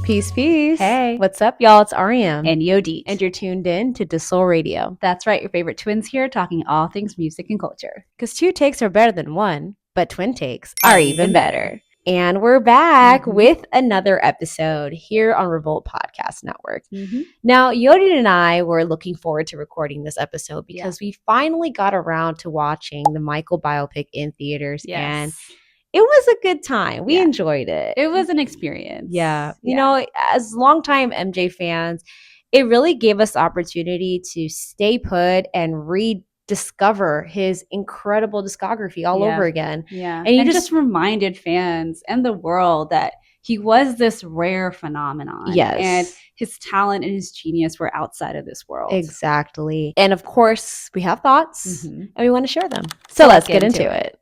Peace, peace. Hey. What's up, y'all? It's Ariam. And Yodit. And you're tuned in to deuxsol Radio. That's right, your favorite twins here talking all things music and culture. Because 2 takes are better than 1, but twin takes are even better. And we're back with another episode here on Revolt Podcast Network. Now, Yodit and I were looking forward to recording this episode because we finally got around to watching the Michael biopic in theaters. And it was a good time. We enjoyed it. It was an experience. Yeah. You know, as longtime MJ fans, it really gave us opportunity to stay put and rediscover his incredible discography all over again. Yeah. And you just reminded fans and the world that he was this rare phenomenon. Yes. And his talent and his genius were outside of this world. Exactly. And of course, we have thoughts and we want to share them. So let's get into it.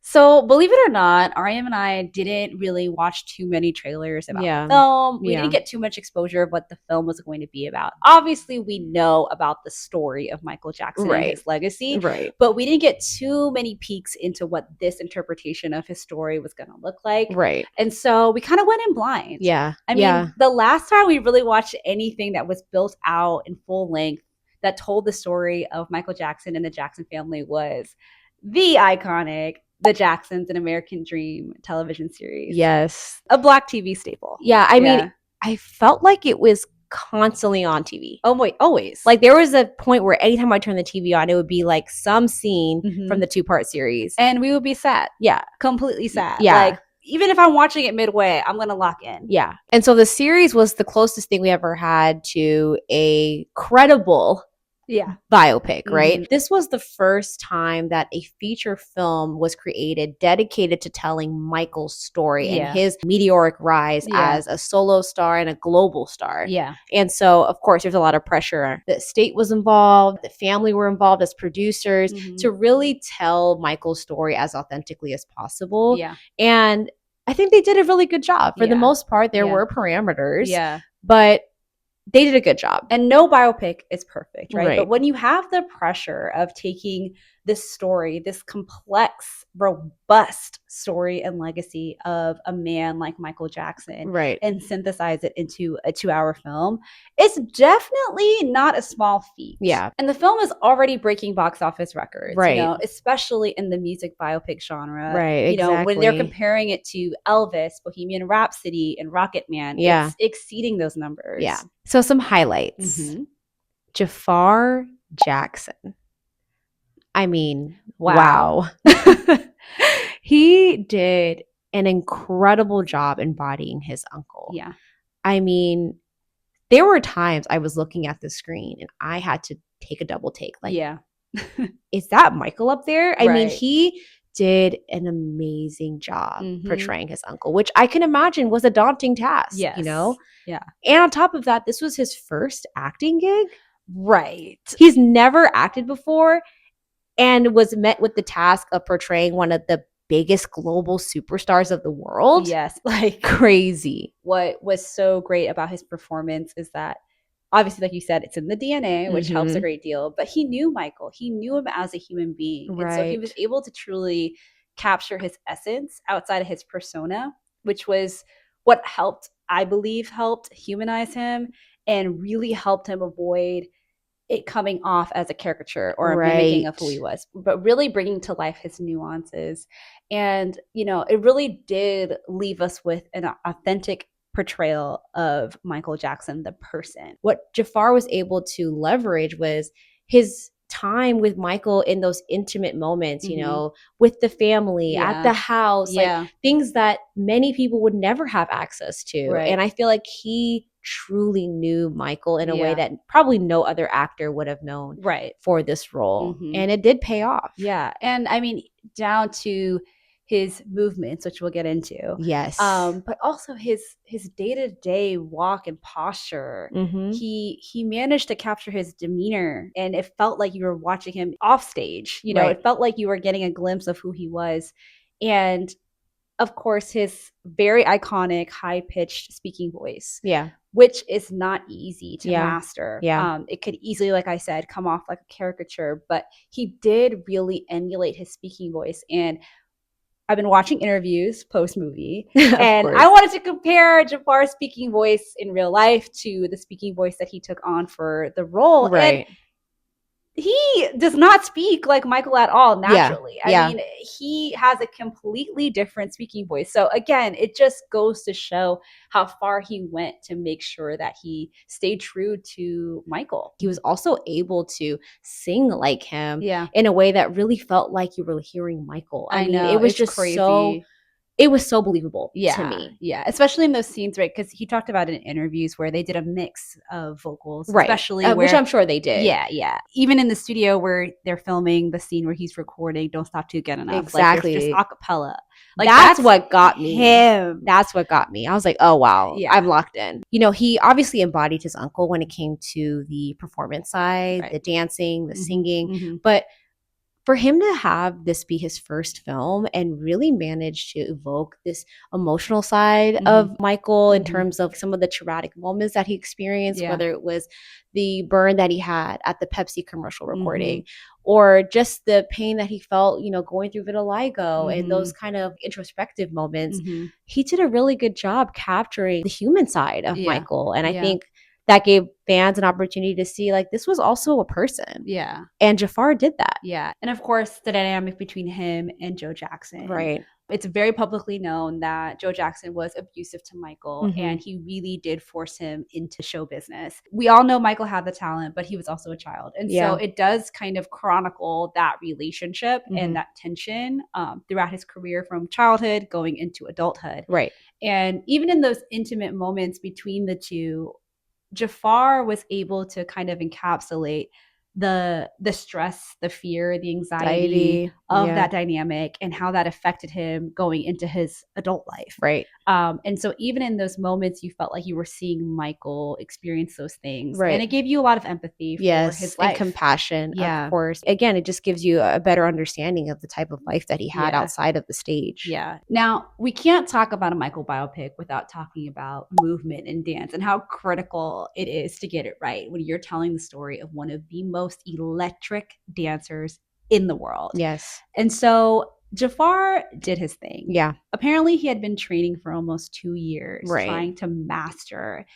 So believe it or not, Ariam and I didn't really watch too many trailers about the film. We didn't get too much exposure of what the film was going to be about. Obviously, we know about the story of Michael Jackson and his legacy, but we didn't get too many peeks into what this interpretation of his story was going to look like. And so we kind of went in blind. I mean, the last time we really watched anything that was built out in full length that told the story of Michael Jackson and the Jackson family was the iconic The Jacksons, An American Dream television series. Yes. A Black TV staple. Yeah. I mean, I felt like it was constantly on TV. Oh, wait, always. Like there was a point where anytime I turned the TV on, it would be like some scene from the 2-part series. And we would be sad. Yeah. Completely sad. Yeah. Like, even if I'm watching it midway, I'm going to lock in. Yeah. And so the series was the closest thing we ever had to a credible biopic, right? This was the first time that a feature film was created dedicated to telling Michael's story and his meteoric rise as a solo star and a global star. And so, of course, there's a lot of pressure. The state was involved, the family were involved as producers to really tell Michael's story as authentically as possible. And I think they did a really good job. For the most part, there were parameters, but they did a good job. And no biopic is perfect, right? But when you have the pressure of taking this story, this complex, robust story and legacy of a man like Michael Jackson, and synthesize it into a 2-hour film, it's definitely not a small feat. And the film is already breaking box office records, you know, especially in the music biopic genre. You know, when they're comparing it to Elvis, Bohemian Rhapsody, and Rocket Man, it's exceeding those numbers. So some highlights. Jafar Jackson. I mean, wow. He did an incredible job embodying his uncle. I mean, there were times I was looking at the screen and I had to take a double take. Like, is that Michael up there? I mean, he did an amazing job portraying his uncle, which I can imagine was a daunting task, you know? And on top of that, this was his first acting gig. He's never acted before and was met with the task of portraying one of the biggest global superstars of the world. Like crazy. What was so great about his performance is that obviously, like you said, it's in the DNA, which helps a great deal. But he knew Michael. He knew him as a human being. And so he was able to truly capture his essence outside of his persona, which was what helped, I believe, helped humanize him and really helped him avoid it coming off as a caricature or a mimicking of who he was, but really bringing to life his nuances. And, you know, it really did leave us with an authentic portrayal of Michael Jackson, the person. What Jafar was able to leverage was his time with Michael in those intimate moments, you know, with the family, at the house, like things that many people would never have access to. And I feel like he truly knew Michael in a way that probably no other actor would have known for this role. And it did pay off. And I mean, down to his movements, which we'll get into. But also his day-to-day walk and posture. He managed to capture his demeanor, and it felt like you were watching him off stage. You know, it felt like you were getting a glimpse of who he was. And of course, his very iconic high-pitched speaking voice. Which is not easy to master. It could easily, like I said, come off like a caricature, but he did really emulate his speaking voice. And I've been watching interviews post-movie, and I wanted to compare Jafar's speaking voice in real life to the speaking voice that he took on for the role. Right. And he does not speak like Michael at all naturally. I mean, he has a completely different speaking voice. So again, it just goes to show how far he went to make sure that he stayed true to Michael. He was also able to sing like him in a way that really felt like you were hearing Michael. I mean, it was just crazy. It was so believable to me. Yeah, especially in those scenes, right? Because he talked about it in interviews where they did a mix of vocals, right? Especially which I'm sure they did. Yeah. Even in the studio where they're filming the scene where he's recording "Don't Stop Till You Get Enough," exactly, like there's just acapella. Like that's what got me. That's what got me. I was like, oh wow, I'm locked in. You know, he obviously embodied his uncle when it came to the performance side, the dancing, the singing, but for him to have this be his first film and really manage to evoke this emotional side of Michael in terms of some of the traumatic moments that he experienced, whether it was the burn that he had at the Pepsi commercial recording or just the pain that he felt, you know, going through vitiligo and those kind of introspective moments, he did a really good job capturing the human side of Michael. And I think that gave fans an opportunity to see like this was also a person. Yeah. And Jafar did that. Yeah. And of course, the dynamic between him and Joe Jackson. Right. It's very publicly known that Joe Jackson was abusive to Michael and he really did force him into show business. We all know Michael had the talent, but he was also a child. And so it does kind of chronicle that relationship and that tension throughout his career from childhood going into adulthood. Right. And even in those intimate moments between the two, Jafar was able to kind of encapsulate the stress, the fear, the anxiety of that dynamic and how that affected him going into his adult life. Right. And so even in those moments, you felt like you were seeing Michael experience those things. Right. And it gave you a lot of empathy for his life. And compassion, of course. Again, it just gives you a better understanding of the type of life that he had outside of the stage. Yeah. Now, we can't talk about a Michael biopic without talking about movement and dance and how critical it is to get it right when you're telling the story of one of the most electric dancers in the world. Yes. And so Jafar did his thing. Yeah. Apparently he had been training for almost 2 years trying to master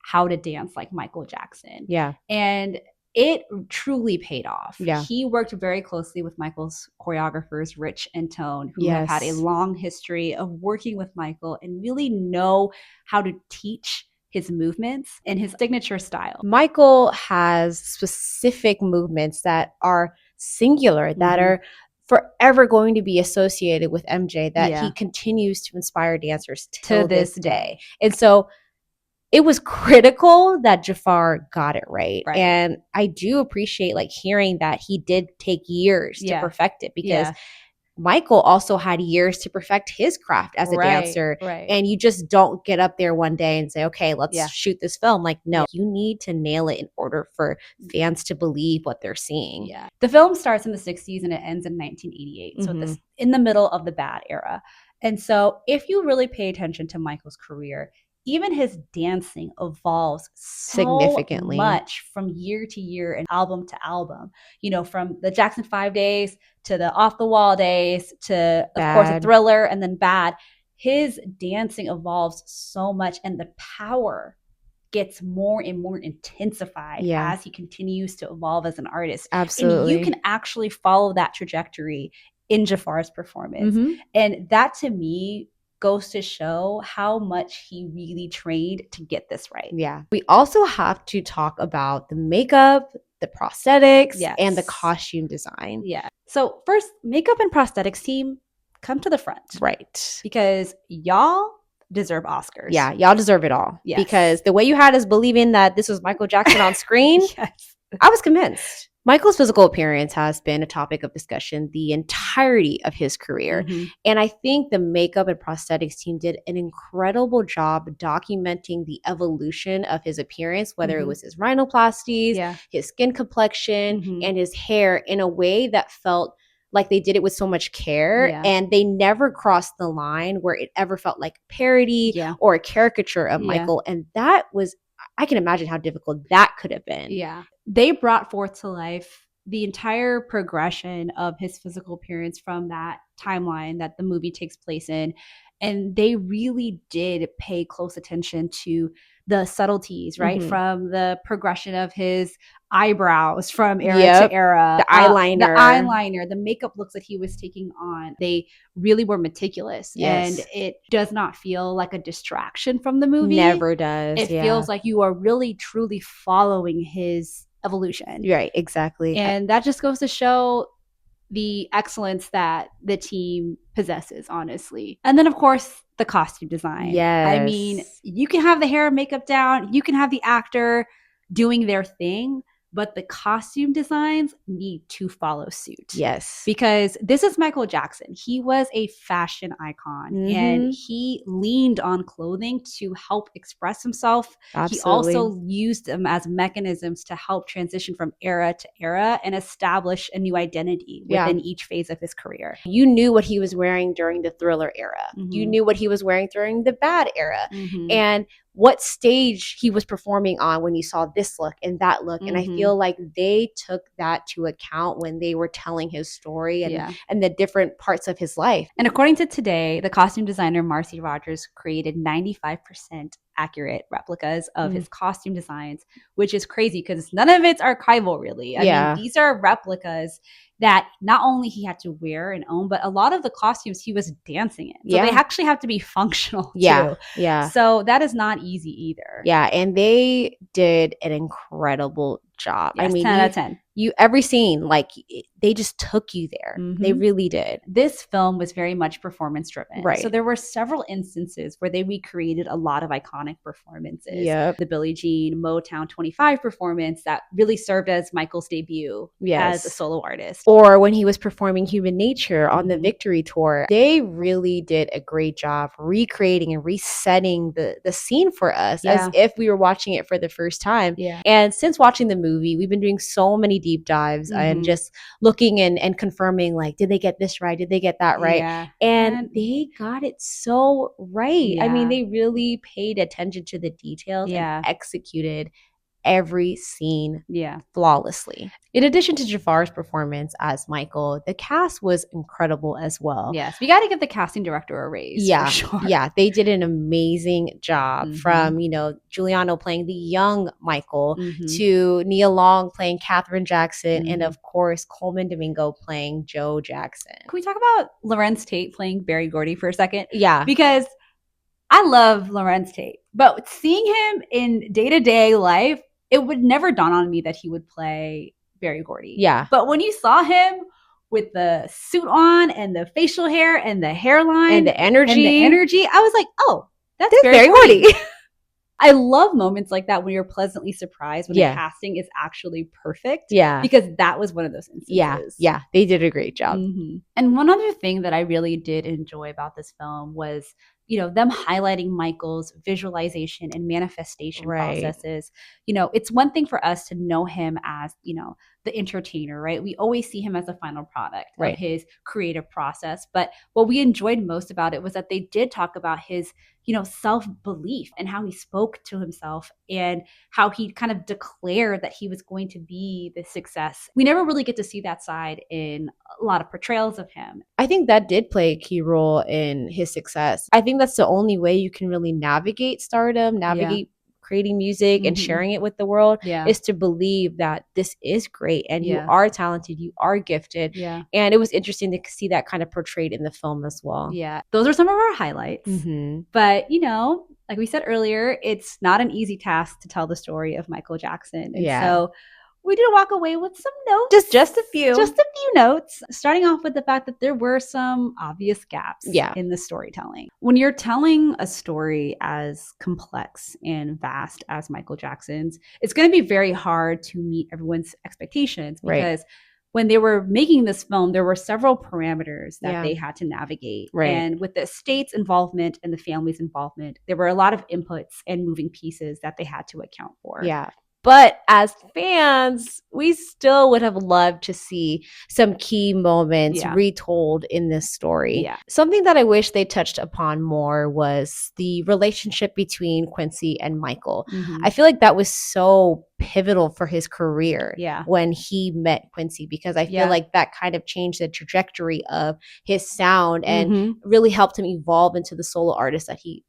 how to dance like Michael Jackson. Yeah. And it truly paid off. Yeah. He worked very closely with Michael's choreographers, Rich and Tone, who have had a long history of working with Michael and really know how to teach his movements and his signature style. Michael has specific movements that are singular, that are forever going to be associated with MJ, that he continues to inspire dancers to this day. And so it was critical that Jafar got it right. And I do appreciate like hearing that he did take years to perfect it, because Michael also had years to perfect his craft as a dancer. And you just don't get up there one day and say, okay, let's shoot this film. Like, no, you need to nail it in order for fans to believe what they're seeing. Yeah. The film starts in the 60s and it ends in 1988. So this in the middle of the bad era. And so if you really pay attention to Michael's career, even his dancing evolves significantly much from year to year and album to album. You know, from the Jackson 5 days to the Off the Wall days to, of course, a Thriller and then Bad. His dancing evolves so much and the power gets more and more intensified as he continues to evolve as an artist. Absolutely. And you can actually follow that trajectory in Jafar's performance. And that to me goes to show how much he really trained to get this right. Yeah. We also have to talk about the makeup, the prosthetics, and the costume design. Yeah. So first, makeup and prosthetics team, come to the front. Right. Because y'all deserve Oscars. Yeah, y'all deserve it all. Yes. Because the way you had us believing that this was Michael Jackson on screen, I was convinced. Michael's physical appearance has been a topic of discussion the entirety of his career. And I think the makeup and prosthetics team did an incredible job documenting the evolution of his appearance, whether it was his rhinoplasties, his skin complexion, and his hair in a way that felt like they did it with so much care, and they never crossed the line where it ever felt like parody or a caricature of Michael. And that was, I can imagine how difficult that could have been. Yeah. They brought forth to life the entire progression of his physical appearance from that timeline that the movie takes place in. And they really did pay close attention to the subtleties, right? From the progression of his eyebrows from era to era, the eyeliner, the makeup looks that he was taking on. They really were meticulous. And it does not feel like a distraction from the movie. Never does. It feels like you are really truly following his evolution. Right, exactly. And that just goes to show the excellence that the team possesses, honestly. And then, of course, the costume design. Yes. I mean, you can have the hair and makeup down, you can have the actor doing their thing, but the costume designs need to follow suit. Yes. Because this is Michael Jackson. He was a fashion icon and he leaned on clothing to help express himself. Absolutely. He also used them as mechanisms to help transition from era to era and establish a new identity within each phase of his career. You knew what he was wearing during the Thriller era. You knew what he was wearing during the Bad era. And what stage he was performing on when you saw this look and that look. And I feel like they took that to account when they were telling his story and the different parts of his life. And according to Today, the costume designer Marcy Rogers created 95% accurate replicas of his costume designs, which is crazy because none of it's archival, really. I mean, these are replicas that not only he had to wear and own, but a lot of the costumes he was dancing in. So they actually have to be too. Yeah. So that is not easy either. Yeah. And they did an incredible job. Yes, I mean, 10 out of 10. Every scene, like they just took you there. They really did. This film was very much performance driven. Right. So there were several instances where they recreated a lot of iconic performances. The Billie Jean Motown 25 performance that really served as Michael's debut as a solo artist. Or when he was performing Human Nature on the Victory Tour. They really did a great job recreating and resetting the scene for us as if we were watching it for the first time. And since watching the movie, we've been doing so many deep dives and just looking and confirming, like, did they get this right? Did they get that right? And they got it so right. I mean, they really paid attention to the details and executed every scene flawlessly. In addition to Jafar's performance as Michael, the cast was incredible as well. Yes, we got to give the casting director a raise. For sure. Yeah, they did an amazing job from, Giuliano playing the young Michael to Nia Long playing Katherine Jackson and, of course, Coleman Domingo playing Joe Jackson. Can we talk about Lorenz Tate playing Berry Gordy for a second? Yeah. Because I love Lorenz Tate, but seeing him in day-to-day life, it would never dawn on me that he would play Berry Gordy. Yeah. But when you saw him with the suit on and the facial hair and the hairline and the energy, I was like, oh, that's Berry Gordy. I love moments like that when you're pleasantly surprised when the casting is actually perfect. Yeah. Because that was one of those instances. Yeah. They did a great job. And one other thing that I really did enjoy about this film was, them highlighting Michael's visualization and manifestation processes. It's one thing for us to know him as, the entertainer, right? We always see him as a final product of his creative process. But what we enjoyed most about it was that they did talk about his, self-belief and how he spoke to himself and how he kind of declared that he was going to be the success. We never really get to see that side in a lot of portrayals of him. I think that did play a key role in his success. I think that's the only way you can really navigate stardom, creating music and sharing it with the world is to believe that this is great and you are talented, you are gifted. And it was interesting to see that kind of portrayed in the film as well. Those are some of our highlights. But, like we said earlier, it's not an easy task to tell the story of Michael Jackson. And so we did walk away with some notes. Just a few. Just a few notes. Starting off with the fact that there were some obvious gaps in the storytelling. When you're telling a story as complex and vast as Michael Jackson's, it's going to be very hard to meet everyone's expectations because when they were making this film, there were several parameters that they had to navigate. And with the estate's involvement and the family's involvement, there were a lot of inputs and moving pieces that they had to account for. But as fans, we still would have loved to see some key moments retold in this story. Yeah. Something that I wish they touched upon more was the relationship between Quincy and Michael. I feel like that was so pivotal for his career when he met Quincy, because I feel like that kind of changed the trajectory of his sound and really helped him evolve into the solo artist that he,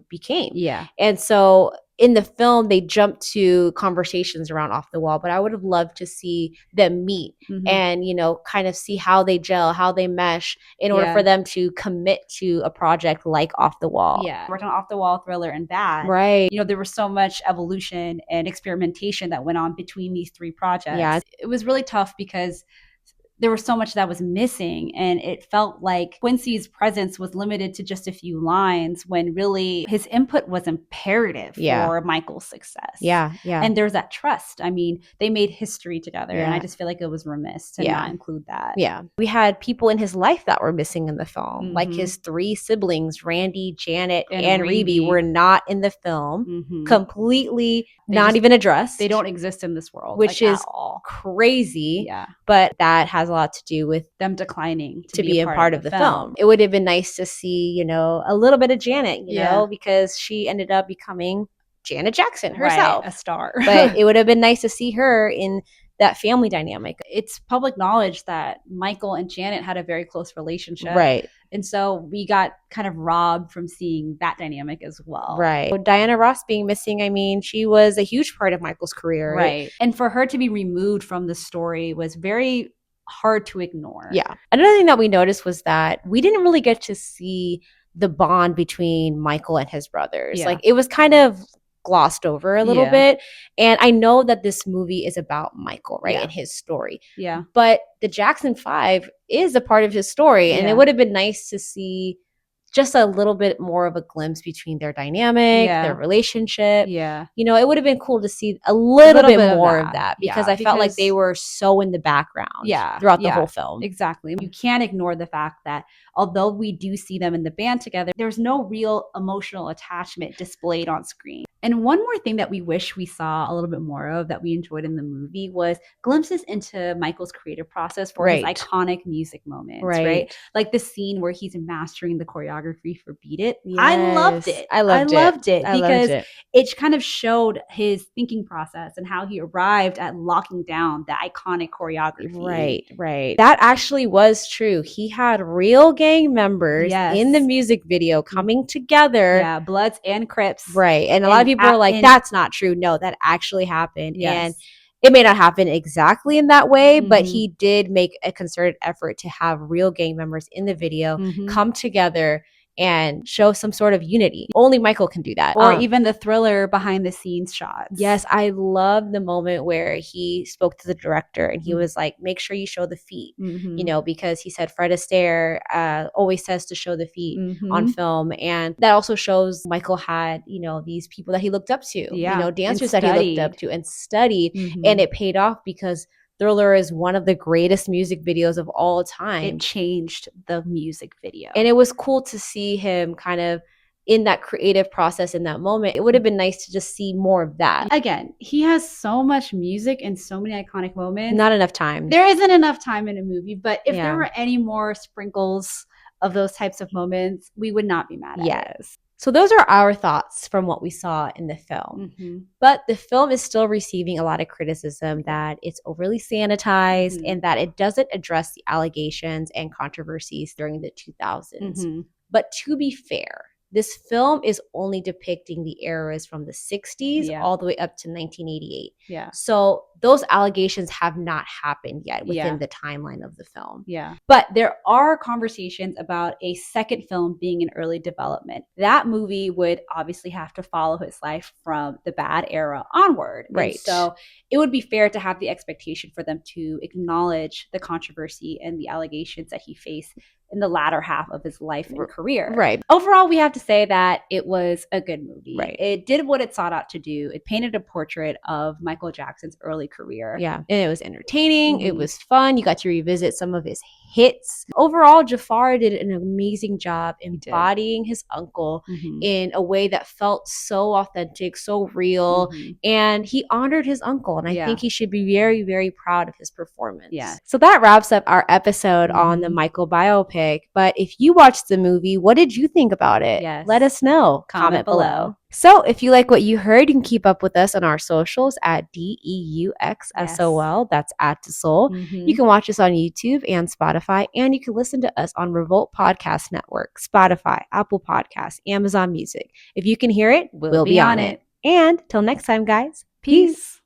became. Yeah. And so in the film, they jump to conversations around Off the Wall, but I would have loved to see them meet and, kind of see how they gel, how they mesh in order for them to commit to a project like Off the Wall. Yeah. Worked on Off the Wall, Thriller, and Bad. Right. There was so much evolution and experimentation that went on between these three projects. Yeah. It was really tough because there was so much that was missing, and it felt like Quincy's presence was limited to just a few lines when really his input was imperative for Michael's success. Yeah. And there's that trust. I mean, they made history together, and I just feel like it was remiss to not include that. Yeah. We had people in his life that were missing in the film, like his three siblings, Randy, Janet, and Reby, were not in the film, completely not even addressed. They don't exist in this world, which is crazy. Yeah. But that has a lot to do with them declining to be a part of the film. It would have been nice to see, a little bit of Janet, because she ended up becoming Janet Jackson herself. Right, a star. But it would have been nice to see her in that family dynamic. It's public knowledge that Michael and Janet had a very close relationship. Right. And so we got kind of robbed from seeing that dynamic as well. Right. Diana Ross being missing, I mean, she was a huge part of Michael's career. Right. And for her to be removed from the story was very hard to ignore. Yeah. Another thing that we noticed was that we didn't really get to see the bond between Michael and his brothers. Yeah. Like, it was kind of glossed over a little bit. And I know that this movie is about Michael, right? And his story. Yeah. But the Jackson 5 is a part of his story. And it would have been nice to see just a little bit more of a glimpse between their dynamic, their relationship. Yeah. It would have been cool to see a little bit more of that because I felt like they were so in the background throughout the whole film. Exactly. You can't ignore the fact that although we do see them in the band together, there's no real emotional attachment displayed on screen. And one more thing that we wish we saw a little bit more of that we enjoyed in the movie was glimpses into Michael's creative process for his iconic music moments, right? Like the scene where he's mastering the choreography for Beat It. Yes. I loved it. I loved it because it kind of showed his thinking process and how he arrived at locking down the iconic choreography. Right. That actually was true. He had real gang members in the music video coming together. Yeah, Bloods and Crips. Right. And a lot of people are like, that's not true. No, that actually happened. Yes. And it may not happen exactly in that way, but he did make a concerted effort to have real gang members in the video come together and show some sort of unity. Only Michael can do that. Or even the Thriller behind the scenes shots. Yes, I love the moment where he spoke to the director and he was like, make sure you show the feet, because he said Fred Astaire always says to show the feet on film. And that also shows Michael had, these people that he looked up to, dancers that he looked up to and studied. And it paid off because Thriller is one of the greatest music videos of all time. It changed the music video. And it was cool to see him kind of in that creative process in that moment. It would have been nice to just see more of that. Again, he has so much music and so many iconic moments. Not enough time. There isn't enough time in a movie, but if there were any more sprinkles of those types of moments, we would not be mad at it. Yes. So those are our thoughts from what we saw in the film. But the film is still receiving a lot of criticism that it's overly sanitized and that it doesn't address the allegations and controversies during the 2000s. But to be fair, this film is only depicting the eras from the 60s all the way up to 1988. Yeah. So those allegations have not happened yet within the timeline of the film. Yeah. But there are conversations about a second film being in early development. That movie would obviously have to follow his life from the Bad era onward. Right. And so it would be fair to have the expectation for them to acknowledge the controversy and the allegations that he faced in the latter half of his life and career. Right. Overall, we have to say that it was a good movie. Right. It did what it sought out to do. It painted a portrait of Michael Jackson's early career. Yeah. And it was entertaining. It was fun. You got to revisit some of his hits. Overall, Jafar did an amazing job embodying his uncle in a way that felt so authentic, so real, and he honored his uncle. And I think he should be very, very proud of his performance. Yeah. So that wraps up our episode on the Michael biopic. But if you watched the movie, what did you think about it? Yes. Let us know. Comment below. So if you like what you heard, you can keep up with us on our socials at DEUXSOL. That's at deuxsol. You can watch us on YouTube and Spotify, and you can listen to us on Revolt Podcast Network, Spotify, Apple Podcasts, Amazon Music. If you can hear it, we'll be on it. And till next time, guys. Peace.